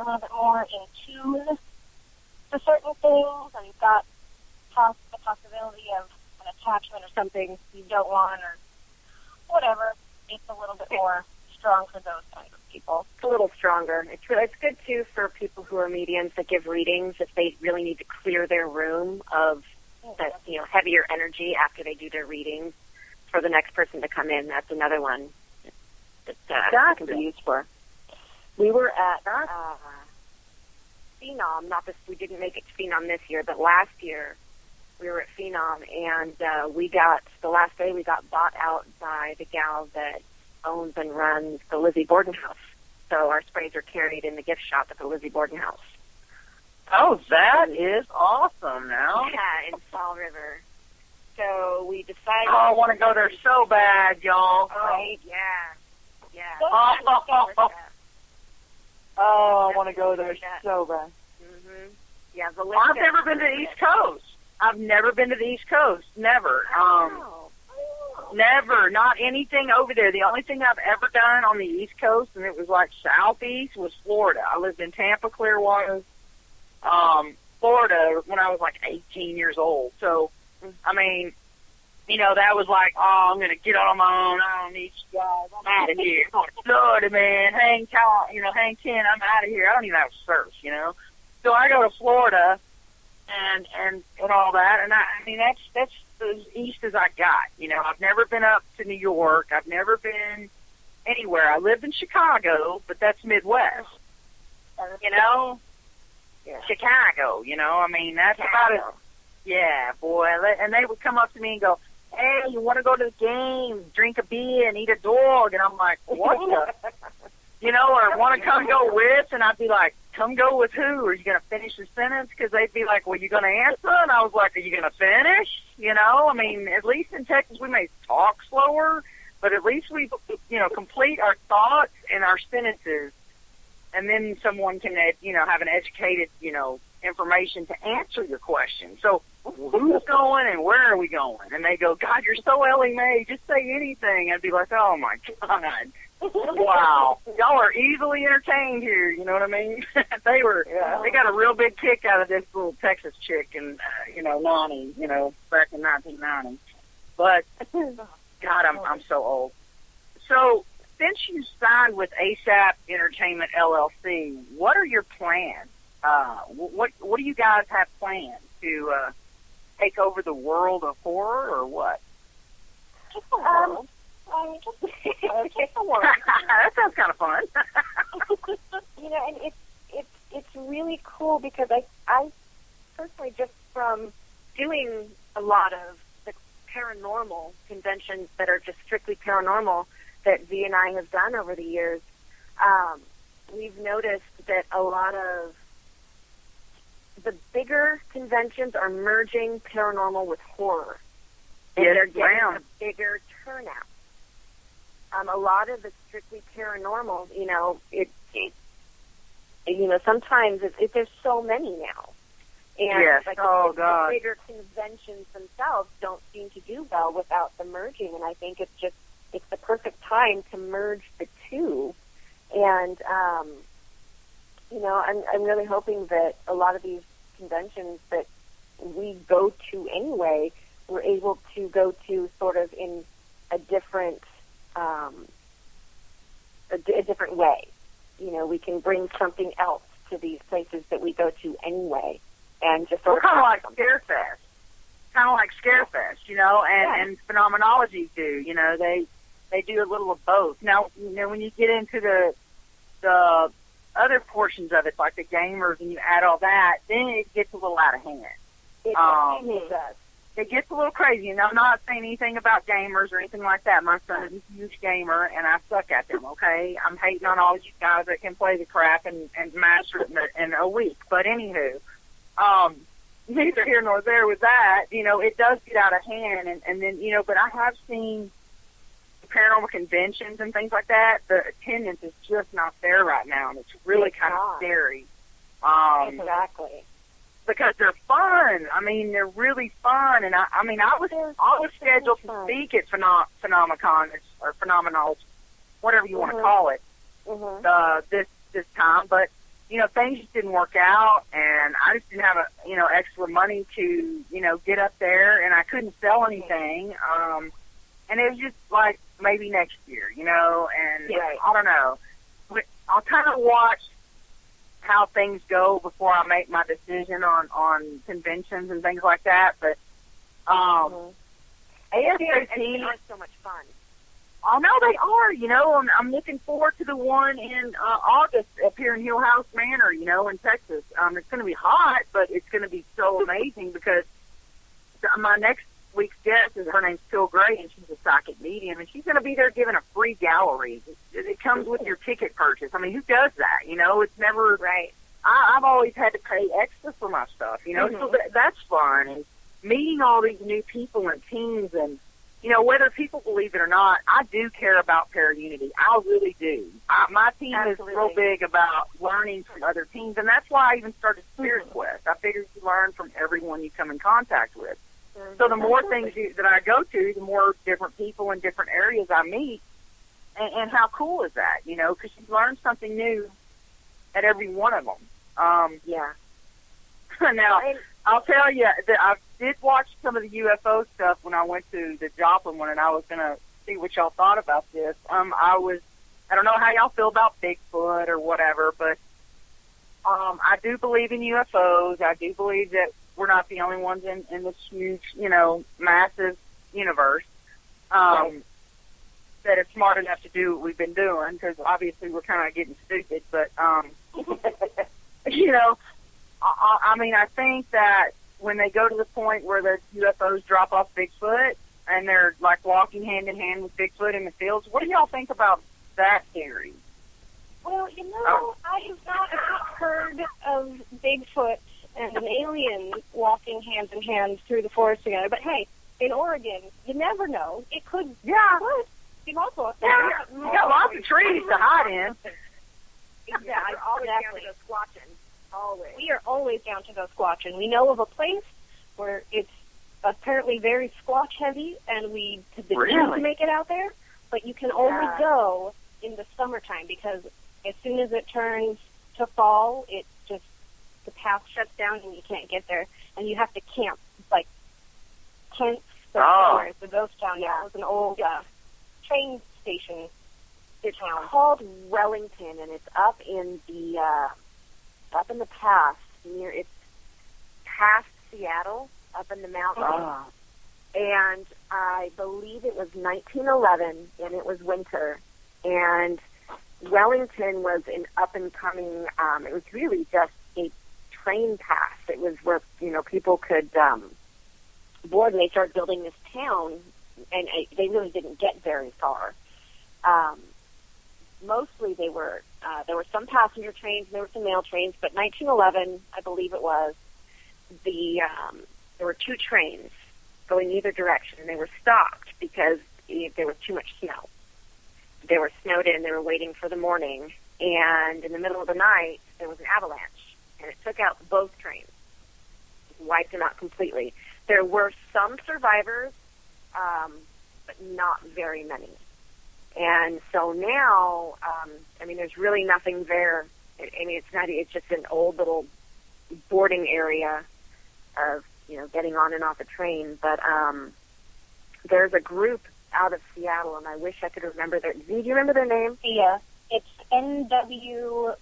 little bit more in tune to certain things, or you've got the possibility of an attachment or something you don't want or whatever, it's a little bit more strong for those kinds of people. It's a little stronger. It's good, too, for people who are mediums that give readings if they really need to clear their room of that, heavier energy after they do their readings for the next person to come in. That's another one that can be used for. We were at Phenom. We didn't make it to Phenom this year, but last year we were at Phenom, and the last day we got bought out by the gal that owns and runs the Lizzie Borden House. So our sprays are carried in the gift shop at the Lizzie Borden House. Oh, that is awesome now. Yeah, in Fall River. So we decided... Oh, I want to go there so bad, y'all. Right, yeah. Oh, I want to go there so bad. Mm-hmm. Yeah, I've never been to the East Coast. I've never been to the East Coast. Never. Never. Not anything over there. The only thing I've ever done on the East Coast, and it was like southeast, was Florida. I lived in Tampa, Clearwater, Florida, when I was like 18 years old. So, I mean, that was like, I'm going to get on my own. I don't need you guys. I'm out of here. Florida, man. Hang 10. I'm out of here. I don't even have a surf, So I go to Florida and all that. And I mean, that's as east as I got. I've never been up to New York. I've never been anywhere. I lived in Chicago, but that's Midwest. Yeah. Chicago, I mean, that's about it. Yeah, boy. And they would come up to me and go, hey, you want to go to the game, drink a beer, and eat a dog? And I'm like, what the? Or want to come go with? And I'd be like, come go with who? Are you going to finish the sentence? Because they'd be like, well, you going to answer? And I was like, are you going to finish? I mean, at least in Texas we may talk slower, but at least we, complete our thoughts and our sentences. And then someone can, have an educated, information to answer your question. So who's going and where are we going? And they go, God, you're so Ellie Mae, just say anything. I'd be like, oh my God. Wow. Y'all are easily entertained here, you know what I mean? They got a real big kick out of this little Texas chick and, Lonnie, back in 1990. But, God, I'm so old. So, since you signed with ASAP Entertainment LLC, what are your plans? What do you guys have planned to take over the world of horror, or what? Just the world. Just the world. That sounds kind of fun. And it's really cool because I personally, just from doing a lot of the paranormal conventions that are just strictly paranormal that V and I have done over the years, we've noticed that a lot of the bigger conventions are merging paranormal with horror. And they're getting a bigger turnout. A lot of the strictly paranormal, sometimes there's so many now. And the bigger conventions themselves don't seem to do well without the merging. And I think it's the perfect time to merge the two. And, I'm really hoping that a lot of these conventions that we go to anyway, we're able to go to sort of in a different way. We can bring something else to these places that we go to anyway, and just sort of kind of like Scarefest. And phenomenology do. They do a little of both. Now, when you get into the other portions of it, like the gamers, and you add all that, then it gets a little out of hand. It does. It gets a little crazy, and I'm not saying anything about gamers or anything like that. My son is a huge gamer, and I suck at them, okay? I'm hating on all you guys that can play the crap and master it in a week. But anywho, neither here nor there with that. It does get out of hand, and then, but I have seen paranormal conventions and things like that. The attendance is just not there right now, and it's really kind of scary. Exactly. Because they're fun. I mean, they're really fun. And I was scheduled to speak at Phenomenon or Phenomenology, whatever you want to call it, this time. But things just didn't work out, and I just didn't have extra money to, get up there, and I couldn't sell anything. And it was just like maybe next year, and I don't know. I'll kind of watch how things go before I make my decision on conventions and things like that. But ASAT are so much fun. I know they are, and I'm looking forward to the one in August up here in Hill House Manor, in Texas. It's going to be hot, but it's going to be so amazing because my next week's guest her name's Phil Gray, and she's a psychic medium, and she's going to be there giving a free gallery. It comes with your ticket purchase. I mean, who does that? It's never right. I've always had to pay extra for my stuff, so that's fun. And meeting all these new people and teams, and whether people believe it or not, I do care about Paraunity. I really do. My team is real big about learning from other teams, and that's why I even started Spirit Quest. I figured you learn from everyone you come in contact with. So the more things that I go to, the more different people in different areas I meet. And how cool is that, because you learn something new at every one of them. Now, I'll tell you that I did watch some of the UFO stuff when I went to the Joplin one, and I was going to see what y'all thought about this. I don't know how y'all feel about Bigfoot or whatever, but I do believe in UFOs. I do believe that we're not the only ones in this huge, massive universe that are smart enough to do what we've been doing, because obviously we're kind of getting stupid. But, I think that when they go to the point where the UFOs drop off Bigfoot and they're like walking hand in hand with Bigfoot in the fields, what do y'all think about that theory? Well, I have not heard of Bigfoot and an alien walking hand in hand through the forest together. But hey, in Oregon, you never know. It could. Yeah. Be multiple. Yeah, we got lots of trees to hide in. Yeah, I'm always down to go squatching. Always. We are always down to go squatching. We know of a place where it's apparently very squatch heavy, and we have been able to make it out there. But you can only go in the summertime, because as soon as it turns to fall, it just the path shuts down and you can't get there, and you have to camp. It's like tents. It's a ghost town now. It's an old train station. It's called Wellington, and it's up in the pass near. It's past Seattle, up in the mountains. And I believe it was 1911, and it was winter, and Wellington was an up-and-coming, it was really just a train pass. It was where, people could board, and they started building this town, and they really didn't get very far. Mostly there were some passenger trains, and there were some mail trains, but 1911, I believe it was, there were two trains going either direction, and they were stopped because there was too much snow. They were snowed in, they were waiting for the morning, and in the middle of the night, there was an avalanche, and it took out both trains, wiped them out completely. There were some survivors, but not very many. And so now, there's really nothing there. It's just an old little boarding area of, getting on and off a train. But there's a group out of Seattle, and I wish I could remember their. Do you remember their name? Yeah, it's NWPIA.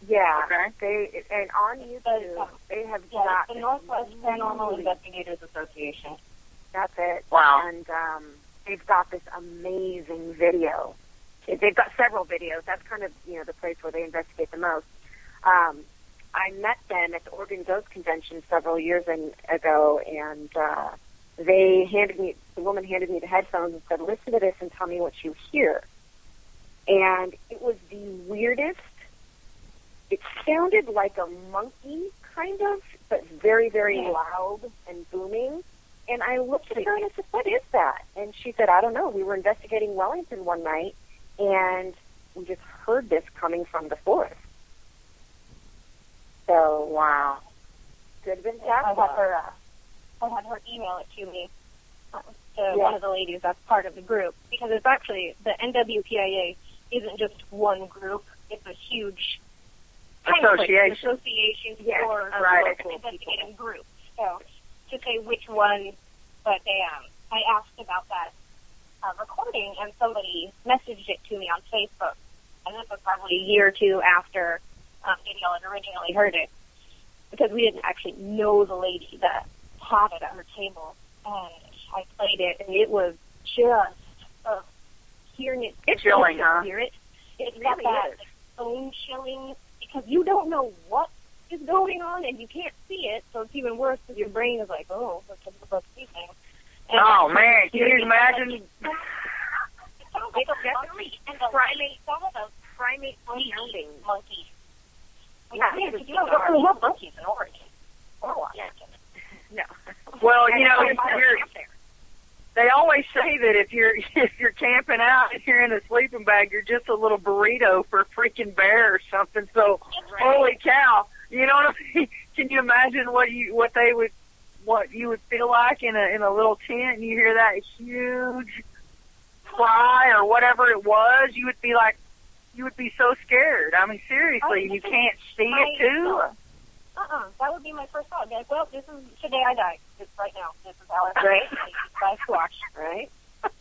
Yeah. Okay. And on YouTube, they have got the Northwest Paranormal Investigators Association. That's it. Wow. And they've got this amazing video. They've got several videos. That's kind of, the place where they investigate the most. I met them at the Oregon Ghost Convention several years ago, and the woman handed me the headphones and said, "Listen to this and tell me what you hear." And it was the weirdest. It sounded like a monkey, kind of, but very, very loud and booming. And I looked at her and I said, "What is that?" And she said, "I don't know. We were investigating Wellington one night, and we just heard this coming from the forest." So, wow. Could have been I had her email it to me, to one of the ladies that's part of the group, because it's actually, the NWPIA isn't just one group. it's a huge association for local investigating groups. So to say which one, but I asked about that recording, and somebody messaged it to me on Facebook, and this was probably a year or two after Danielle had originally heard it, because we didn't actually know the lady that had it at her table, and I played it, and it was just hearing it. It's chilling, huh? Hear it. It's really got that is. bone chilling, because you don't know what is going on, and you can't see it, so it's even worse because your brain is like, oh, what's sleeping. Oh, man, can you imagine? It sounds like a monkey, and the primate sounding monkey. Yeah, We don't really have monkeys in Oregon or Washington. No. Well, you know, they always say that if you're camping out and you're in a sleeping bag, you're just a little burrito for a freaking bear or something. So, holy cow, you know what I mean? Can you imagine what you would feel like in a little tent, and you hear that huge cry or whatever it was? You would be so scared. I mean, seriously, you can't see it too. That would be my first thought. I'd be like, well, this is today I die. This right now. This is how I die. By squash. Right?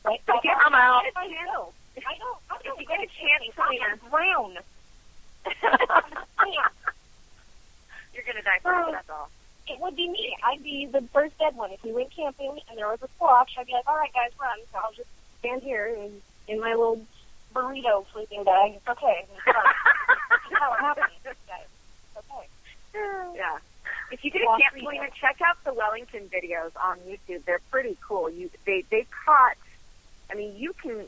Right? I'm out. I know. I don't You get a chance to I'm brown. You're going to die first, that's all. It would be me. I'd be the first dead one. If we went camping and there was a squash, I'd be like, all right, guys, run. So I'll just stand here in my little burrito sleeping bag. It's okay. It's fine. This is how it happens, guys. It's okay. Yeah. If you get a chance, Selena, check out the Wellington videos on YouTube. They're pretty cool. They caught, I mean, you can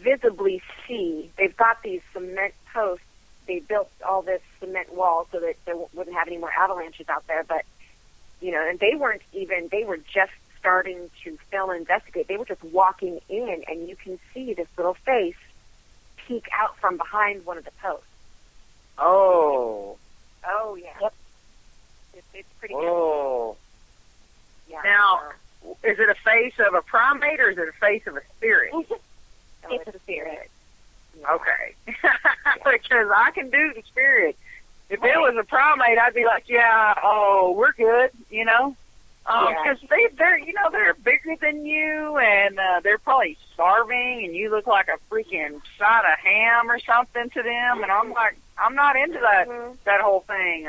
visibly see, they've got these cement posts. They built all this cement wall so that there wouldn't have any more avalanches out there. But, you know, and they were just starting to film and investigate. They were just walking in, and you can see this little face peek out from behind one of the posts. Oh. Oh, yeah. Yep. It's pretty good. Yeah. Now, is it a face of a primate or is it a face of a spirit? It's a spirit. Okay. Because I can do the spirit. If it was a primate, I'd be like, we're good, you know? Because they're bigger than you, and they're probably starving, and you look like a freaking side of ham or something to them, and I'm like, I'm not into that whole thing.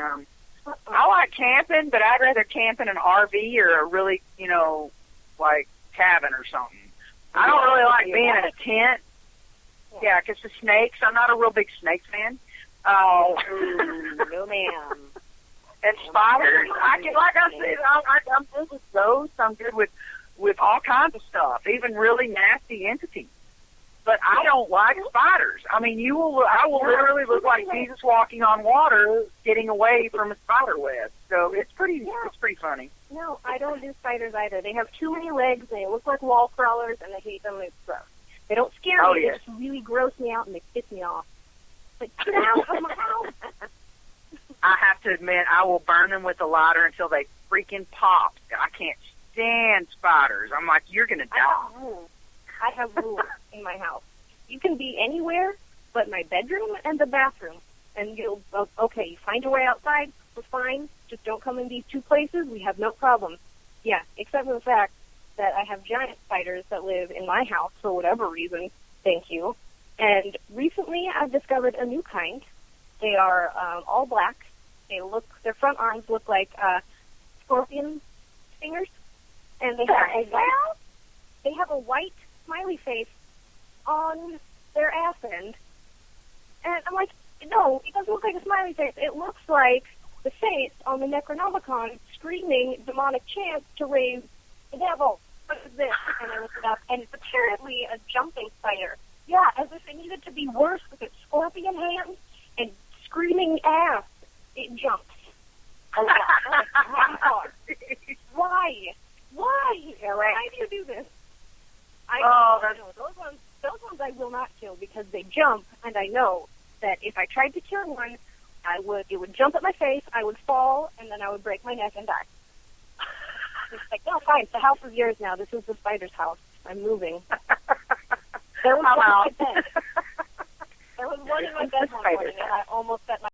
I like camping, but I'd rather camp in an RV or a really, like cabin or something. I don't really like being in a tent. Yeah, because the snakes, I'm not a real big snake fan. No, ma'am. And spiders, I'm good with those. I'm good with all kinds of stuff, even really nasty entities. But I don't like spiders. I mean, I will literally look like Jesus walking on water, getting away from a spider web. So it's pretty funny. No, I don't do spiders either. They have too many legs. They look like wall crawlers, and I hate them. It's gross. They don't scare me. They just really gross me out, and they piss me off. Like, get out of my house. I have to admit, I will burn them with a lighter until they freaking pop. I can't stand spiders. I'm like, you're going to die. I have rules in my house. You can be anywhere but my bedroom and the bathroom. And you find your way outside, we're fine. Just don't come in these two places. We have no problem. Yeah, except for the fact that I have giant spiders that live in my house for whatever reason. Thank you. And recently I've discovered a new kind. They are all black. Their front arms look like scorpion stingers. And they have a white smiley face on their ass end. And I'm like, no, it doesn't look like a smiley face. It looks like the face on the Necronomicon screaming demonic chants to raise the devil. What is this? And I looked it up, and it's apparently a jumping spider. Yeah, as if it needed to be worse with its scorpion hands and screaming ass. It jumps. Oh, Why? Why? Why do you do this? Those ones I will not kill because they jump, and I know that if I tried to kill one, it would jump at my face, I would fall, and then I would break my neck and die. It's like, no, fine, the house is yours now. This is the spider's house. I'm moving. There was my bed. There was one in my bed one morning, and I almost set my